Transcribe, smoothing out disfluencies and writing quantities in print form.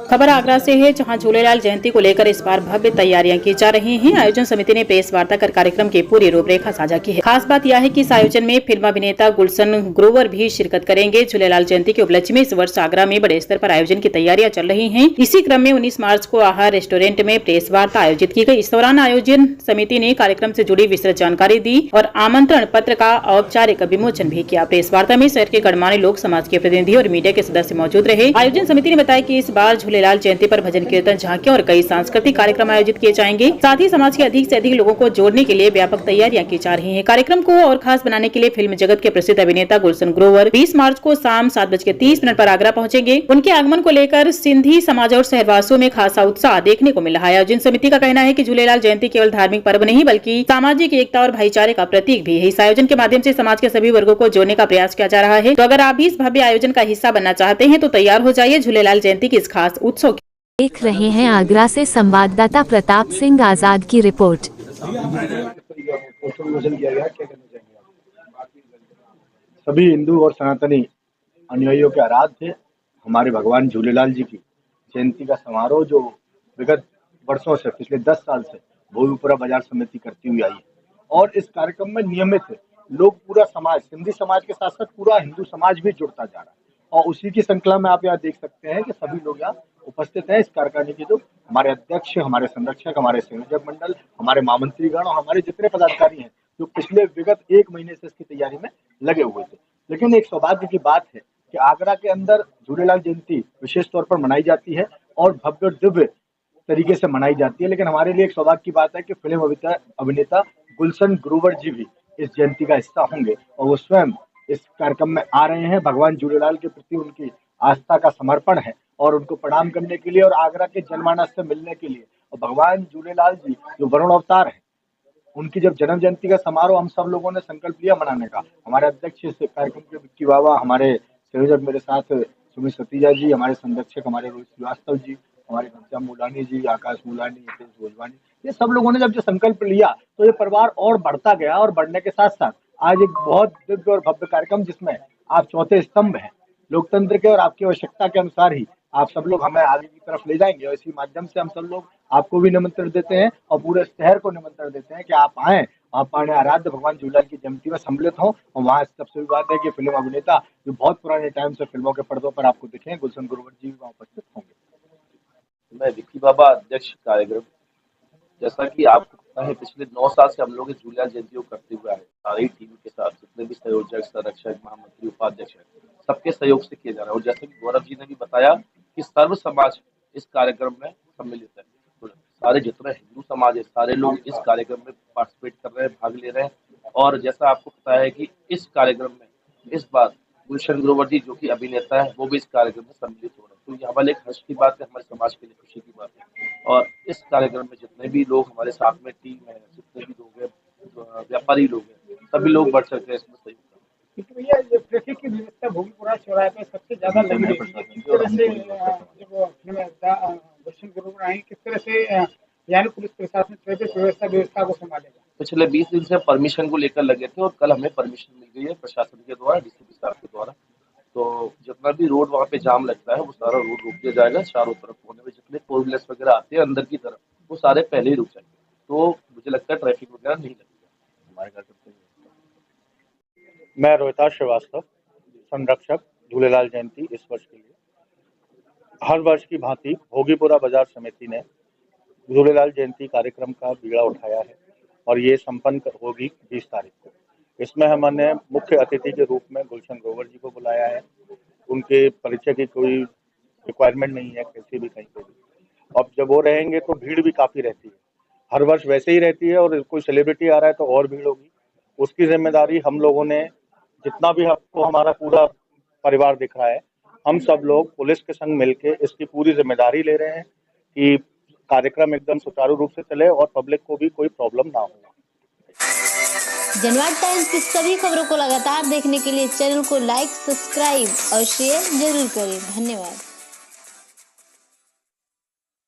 खबर आगरा से है, जहां झूलेलाल जयंती को लेकर इस बार भव्य तैयारियां की जा रही हैं। आयोजन समिति ने प्रेस वार्ता कर कार्यक्रम की पूरी रूपरेखा साझा की है। खास बात यह है कि इस आयोजन में फिल्म अभिनेता गुलशन ग्रोवर भी शिरकत करेंगे। झूलेलाल जयंती के उपलक्ष्य में इस वर्ष आगरा में बड़े स्तर पर आयोजन की तैयारियां चल रही है। इसी क्रम में 19 मार्च को आहार रेस्टोरेंट में प्रेस वार्ता आयोजित की गई। इस दौरान आयोजन समिति ने कार्यक्रम से जुड़ी विस्तृत जानकारी दी और आमंत्रण पत्र का औपचारिक विमोचन भी किया। प्रेस वार्ता में शहर के गणमान्य लोग, समाज के प्रतिनिधि और मीडिया के सदस्य मौजूद रहे। आयोजन समिति ने बताया कि इस बार झूलेलाल जयंती पर भजन कीर्तन, झांकियां और कई सांस्कृतिक कार्यक्रम आयोजित किए जाएंगे। साथ ही समाज के अधिक से अधिक लोगों को जोड़ने के लिए व्यापक तैयारियां की जा रही हैं। कार्यक्रम को और खास बनाने के लिए फिल्म जगत के प्रसिद्ध अभिनेता गुलशन ग्रोवर 20 मार्च को शाम 7:30 पर आगरा पहुंचेंगे। उनके आगमन को लेकर सिंधी समाज और शहरवासियों में खासा उत्साह देखने को मिला है। आयोजन समिति का कहना है कि झूलेलाल जयंती केवल धार्मिक पर्व नहीं बल्कि सामाजिक एकता और भाईचारे का प्रतीक भी है। इस आयोजन के माध्यम से समाज के सभी वर्गों को जोड़ने का प्रयास किया जा रहा है। तो अगर आप भी इस भव्य आयोजन का हिस्सा बनना चाहते हैं तो तैयार हो जाइए झूलेलाल जयंती के इस खास उत्सव। देख रहे हैं आगरा से संवाददाता प्रताप सिंह आजाद की रिपोर्ट। सभी हिंदू और सनातनी अनुयायियों के आराध्य हमारे भगवान झूलेलाल जी की जयंती का समारोह जो विगत वर्षों से, पिछले 10 साल से भोगीपुरा बाजार समिति करती हुई आई है, और इस कार्यक्रम में नियमित लोग, पूरा समाज, सिंधी समाज के साथ साथ पूरा हिंदू समाज भी जुड़ता जा रहा है। और उसी की श्रृंखला में आप यहाँ देख सकते हैं कि सभी लोग यहाँ उपस्थित हैं। इस कार्यकारिणी के जो हमारे अध्यक्ष, हमारे संरक्षक, हमारे संयोजक मंडल, हमारे महामंत्रीगण और हमारे जितने पदाधिकारी हैं जो पिछले विगत 1 महीने से इसकी तैयारी में लगे हुए थे। लेकिन एक सौभाग्य की बात है कि आगरा के अंदर झूलेलाल जयंती विशेष तौर पर मनाई जाती है और भव्य और दिव्य तरीके से मनाई जाती है। लेकिन हमारे लिए एक सौभाग्य की बात है कि फिल्म अभिनेता गुलशन ग्रोवर जी भी इस जयंती का हिस्सा होंगे और वो स्वयं इस कार्यक्रम में आ रहे हैं। भगवान झूलेलाल के प्रति उनकी आस्था का समर्पण है और उनको प्रणाम करने के लिए और आगरा के जनमानस से मिलने के लिए। और भगवान झूलेलाल जी जो वरुण अवतार है, उनकी जब जन्म जयंती का समारोह हम सब लोगों ने संकल्प लिया मनाने का, हमारे अध्यक्ष इस कार्यक्रम के विक्की बाबा, हमारे संयोजक मेरे साथ सुमित सतीजा जी, हमारे संरक्षक हमारे रोहित श्रीवास्तव जी, हमारे घनश्याम मूलानी जी, आकाश मूलानी, हितेश भोजवानी, ये सब लोगों ने जब जो संकल्प लिया तो ये परिवार और बढ़ता गया। और बढ़ने के साथ साथ आज एक बहुत दिव्य और भव्य कार्यक्रम जिसमें आप चौथे स्तंभ हैं लोकतंत्र के, और आपकी आवश्यकता के अनुसार ही आप सब लोग हमें आगे की तरफ ले जाएंगे। और इसी माध्यम से हम सब लोग आपको भी निमंत्रण देते हैं और पूरे शहर को निमंत्रण देते हैं कि आप आएं, आप अपने आराध्य भगवान झूलेलाल की जयंती में सम्मिलित हों। और वहाँ सबसे बड़ी बात है कि फिल्म अभिनेता जो बहुत पुराने टाइम से फिल्मों के पर्दों पर आपको दिखे, गुलशन ग्रोवर जी वहाँ उपस्थित होंगे। मैं विक्की बाबा, अध्यक्ष कार्यक्रम। जैसा कि आपको पता है, पिछले 9 साल से हम लोग इस झूलेलाल जयंती को करते हुए आए। सारी टीम के साथ जितने भी संयोजक, संरक्षक, महामंत्री, उपाध्यक्ष हैं, सबके सहयोग से किया जा रहा है। और जैसे कि गौरव जी ने भी बताया कि सर्व समाज इस कार्यक्रम में सम्मिलित है। तो सारे जितने हिंदू समाज है, सारे लोग इस कार्यक्रम में पार्टिसिपेट कर रहे हैं, भाग ले रहे हैं। और जैसा आपको पता है कि इस कार्यक्रम में इस बार गुलशन ग्रोवर जी जो कि अभिनेता है, वो भी इस कार्यक्रम में सम्मिलित हो रहे हैं। तो यहाँ पर एक हर्ष की बात है, हमारे समाज के लिए खुशी की बात है। और इस कार्यक्रम में जितने भी लोग हमारे साथ में टीम है, जितने भी लोग हैं, व्यापारी लोग हैं, सभी लोग बढ़ चढ़ कर इसमें सहयोग कर रहे हैं। भैया, ये ट्रैफिक की व्यवस्था भोगीपुरा चौराहे पे सबसे ज्यादा लगी है। किस तरह से जब गुलशन ग्रोवर आए, किस तरह से यानी पुलिस प्रशासन ट्रैफिक व्यवस्था को संभालेगा? पिछले 20 दिन से परमिशन को लेकर लगे थे और कल हमें परमिशन मिल गई है प्रशासन के द्वारा, डीसीपी साहब के द्वारा। तो जितना भी रोड वहाँ पे जाम लगता है वो सारा रोड रोक दिया जाएगा। चारों तरफ होने में जितने फोर व्हीलर्स वगैरह आते हैं अंदर की तरफ, वो सारे पहले ही रुक जाएंगे। तो मुझे लगता है ट्रैफिक वगैरह नहीं लगेगा हमारे घर से। मैं रोहित श्रीवास्तव, संरक्षक झूलेलाल जयंती इस वर्ष के लिए। हर वर्ष की भांति भोगीपुरा बाजार समिति ने झूलेलाल जयंती कार्यक्रम का बीड़ा उठाया है और ये संपन्न होगी 20 तारीख को। इसमें हमने मुख्य अतिथि के रूप में गुलशन ग्रोवर जी को बुलाया है। उनके परिचय की कोई रिक्वायरमेंट नहीं है किसी भी कहीं पे भी। अब जब वो रहेंगे तो भीड़ भी काफी रहती है, हर वर्ष वैसे ही रहती है। और कोई सेलिब्रिटी आ रहा है तो और भीड़ होगी। उसकी जिम्मेदारी हम लोगों ने, जितना भी आपको हमारा पूरा परिवार दिख रहा है, हम सब लोग पुलिस के संग मिलके इसकी पूरी जिम्मेदारी ले रहे हैं कि कार्यक्रम एकदम सुचारू रूप से चले और पब्लिक को भी कोई प्रॉब्लम ना हो। जनवाद टाइम्स की सभी खबरों को लगातार देखने के लिए चैनल को लाइक, सब्सक्राइब और शेयर जरूर करें। धन्यवाद।